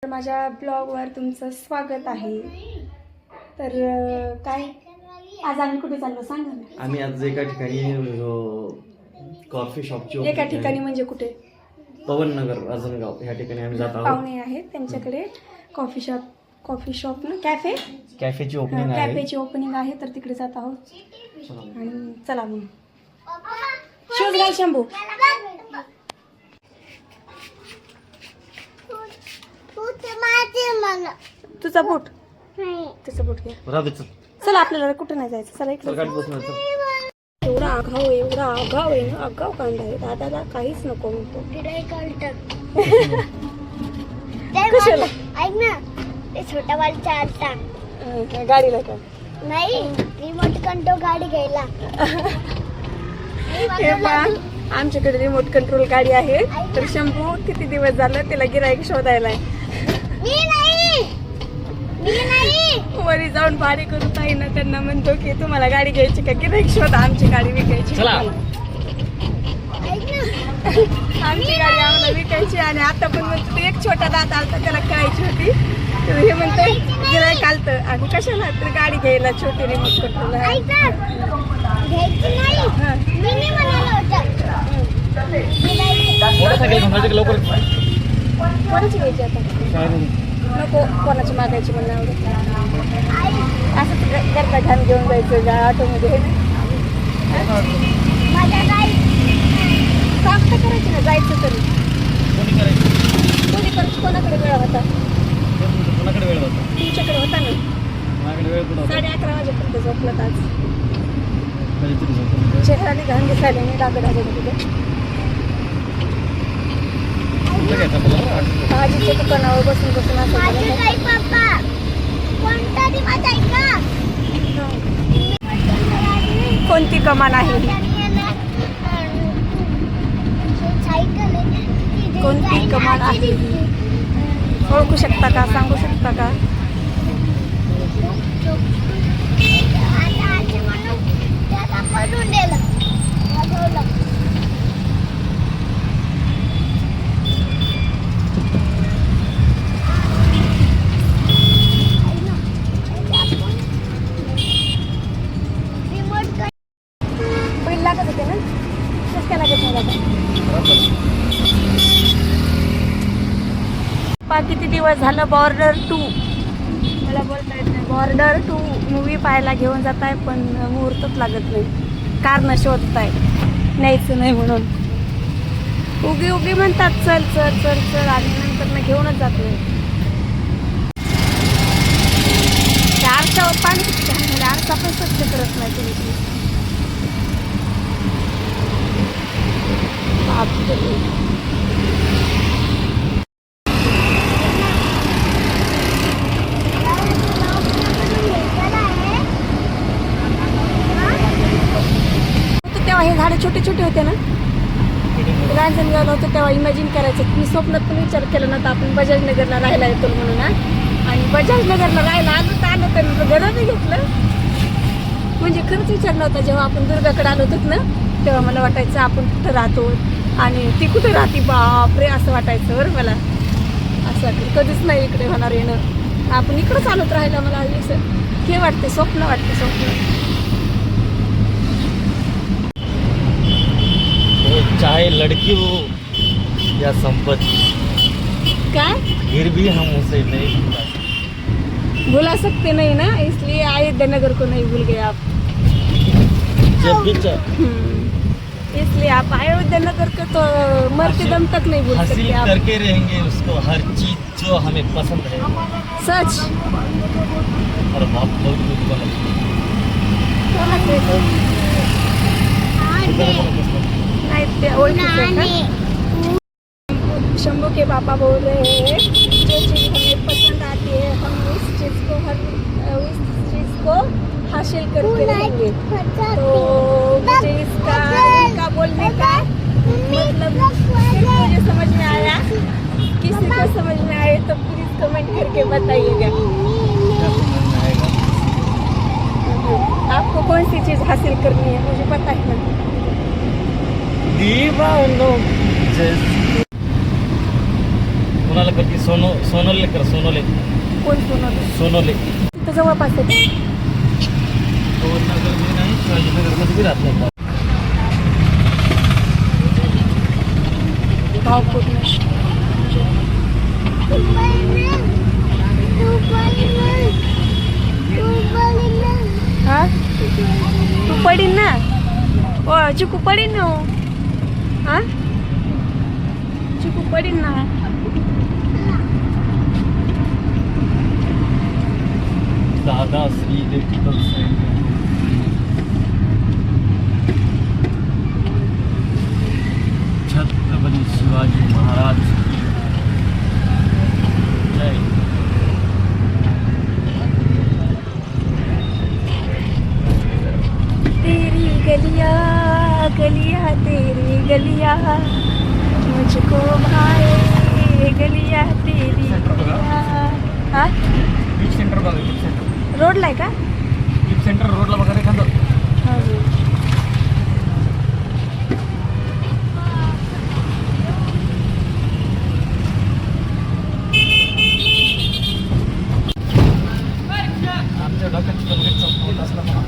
माझ्या ब्लॉगवर तुमचं स्वागत आहे. तर काय आज आम्ही कुठे चाललो सांगा ना. आम्ही आज एका ठिकाणी कॉफी शॉपची एका ठिकाणी म्हणजे कुठे? पवन नगर राजनगाव ह्या ठिकाणी आम्ही जात आहोत. पाहुणे आहेत त्यांच्याकडे कॉफी शॉप ना कॅफेची ओपनिंग आहे. कॅफेची ओपनिंग आहे तर तिकडे जात आहोत. आणि चला मग शूज घाल शंभू. तुझा बूट तुझा बूट घे. चला आपल्याला कुठे नाही जायचं. चला इकडे. एवढा आगाव आहे ना. आगाव कांदा आहे. दादा काहीच नको म्हणतो. कशाला ऐक ना ते छोटा बाल चालता गाडीला का नाही रिमोट कंट्रोल गाडी घ्यायला. हे पहा आमच्याकडे रिमोट कंट्रोल गाडी आहे. तर शंभू किती दिवस झालं त्याला गिराईक शोधायला वरी जाऊन भाडे करून ताई ना त्यांना म्हणतो की तुम्हाला गाडी घ्यायची का गिराईक शोधा. आमची गाडी विकायची. आमची गाडी आम्हाला विकायची. आणि आता पण म्हणतो एक छोटा दात आलता त्याला खेळायची होती. तर हे म्हणतो गिराईक आलतं आणि कशाला तर गाडी घ्यायला छोटी रिमोट कंट्रोल कोणाची घ्यायची आता नको कोणाची मागायची म्हणून आवडत असं घरचा घाण घेऊन जायचं ऑटोमध्ये. काम तर करायची ना जायचं तरी कोणी करायची. कोणाकडे वेळ होता तुमच्याकडे होता ना. 11:30 वाजेपर्यंत झोपलं आज. चेहराने घाण दिसायला नाही डागड तिथे. भाजीच्या दुकानावर बसून असं कोणती कमान आहे कोणती कमान आहे ओळखू शकता का सांगू शकता का? लागत होते ना कशा लागत नाही. किती दिवस झालं बॉर्डर 2 मला बोलता येत नाही. बॉर्डर 2 मूवी पाहायला घेऊन जात आहे पण मुहूर्तच लागत नाही. कारण शोधताय न्यायचं नाही म्हणून उगी म्हणतात चल चल चल चल आणि नंतर ना घेऊनच जात नाही. आरसावर पाणी किती घाण झालं. आरसा पण स्वच्छ करत नाही तुम्ही. तेव्हा हे झाडे छोटे छोटे होते ना. रांजणगावला होतं तेव्हा इमॅजिन करायचं. मी स्वप्नात पण विचार केला नव्हता आपण बजाजनगरला राहायला येतो म्हणून. आणि बजाजनगरला राहायला आलो तर घरं नाही घेतलं. म्हणजे खरंच विचार नव्हता. जेव्हा आपण दुर्गाकडे आलो होतो ना तेव्हा मला वाटायचं आपण कुठं राहतो आणि ती कुठे राहते बापरे असं वाटायचं. बरं मला असं वाटतं कधीच नाही इकडे होणार येणं. आपण इकडं चालत राहायला मला असं हे वाटते स्वप्न वाटते स्वप्न. चाहे लड़की हो या संपत्ति काय फिर भी हम उसे नहीं भुला सकते नहीं ना. इसलिए अयोध्या नगर को नहीं भूल गए आप. जब भी इसलिए आप अयोध्या नगर को तो मरते दम तक नहीं भूल हासिल सकते आप. करके रहेंगे उसको हर चीज जो हमें पसंद है. सच और बहुत नहीं ते ओळखीचं का? शंभू के पापा बोल रहे हैं जो चीज़ हमें पसंद आती है हम उस चीज़ को हासिल करके रहेंगे. तो मुझे इसका बोलने का मतलब मुझे समझ में आया. किसी को समझ में आए तो प्लीज कमेंट करके बताइएगा आपको कौन सी चीज़ हासिल करनी है. मुझे पता है ना. दीवानों कोणाला करते सोनोले कर सोनोले कोण सोनवलं सोनोले तिथं जवळपास आहे ते. नगरमध्ये नाही शिवाजीनगरमध्ये बी राहत नाही. भाव पूर्ण हा तू पडीन ना ओ चिकू पडीन ना हा चिकू पडीन ना दादा श्री इलेक्ट्रिकल छत्रपती शिवाजी महाराज जय. तेरी गलिया गलिया तेरी गलिया मुझको भाए गलिया तेरी गलिया हा गिफ्ट सेंटर बघा गिफ्ट सेंटर रोडला आहे का गिफ्ट सेंटर रोडला बघा रे खांदो. आमच्या डोक्यात किलोमीटर चौक असला म्हणा.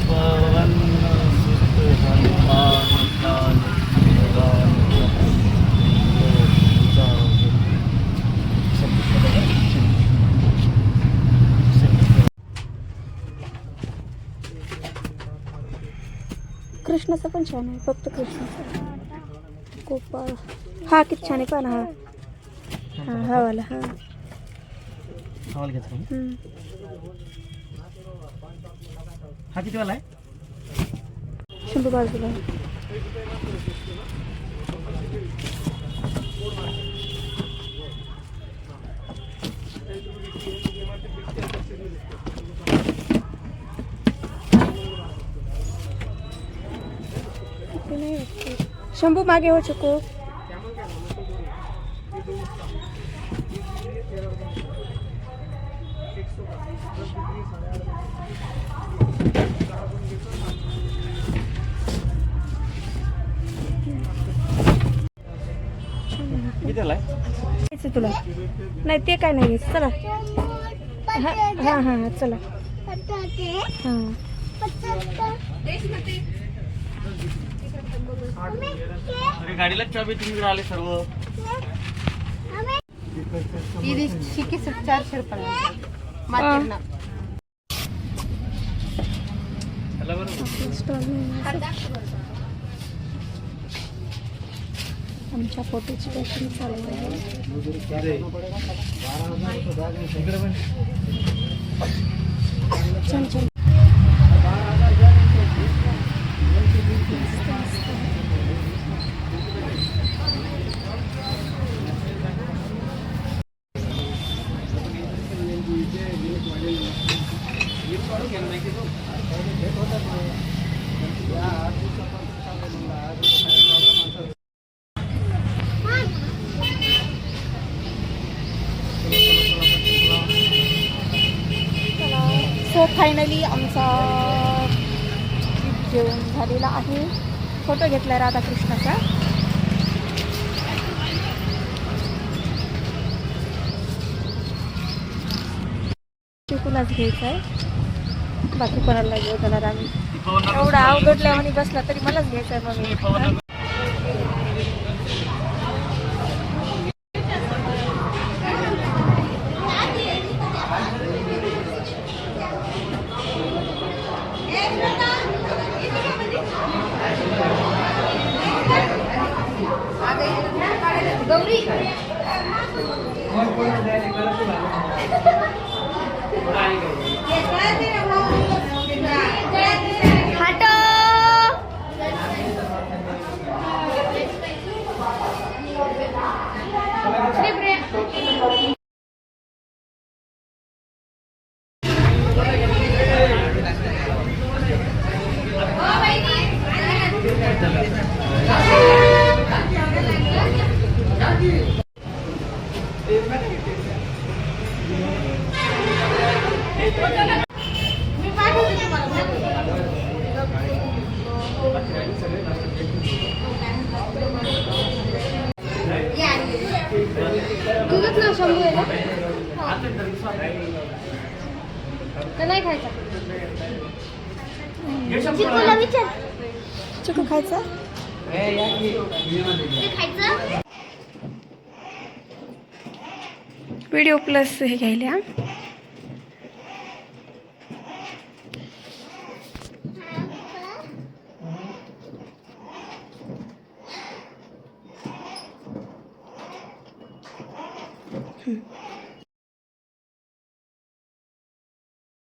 पवन सुत हनुमान ज्ञान विज्ञान कृष्णाचं पण छान आहे फक्त कृष्णाचं गोपाळ हा किती छान आहे पण हा हा हा वाला हा हवाल घेतला मी. हम्म. हा किती वाला आहे शंभू बाजूला किती नाही वाटतं. शंभू मागे हो चुको किती वाला आहे घ्यायचं तुला नाही ते काय नाही घ्यायचं चला हा हा हा हा, चला हा अरे गाडीला चाबी तुम्ही आले सर्व. ఇది చిక్కి 400 రూపాయలు మార్కెట్న चला बरं. स्टॉल आमच्या फोटोची पॅकिंग चालू आहे इकडे पण छान छान सो फायनली आमचा जेवण झालेला आहे फोटो घेतला राधाकृष्णाचा चिकूलाच घ्यायचा आहे बाकी कोणाला घेऊ जाणार आम्ही एवढा अवघडल्या म्हणे बसला तरी मलाच घ्यायचा आहे मग तोच ना शंभू आहे ना का नाही खायचा चिकूला विचार चिकू खायचा ते खायचं व्हिडिओ प्लस हे घ्यायला हा.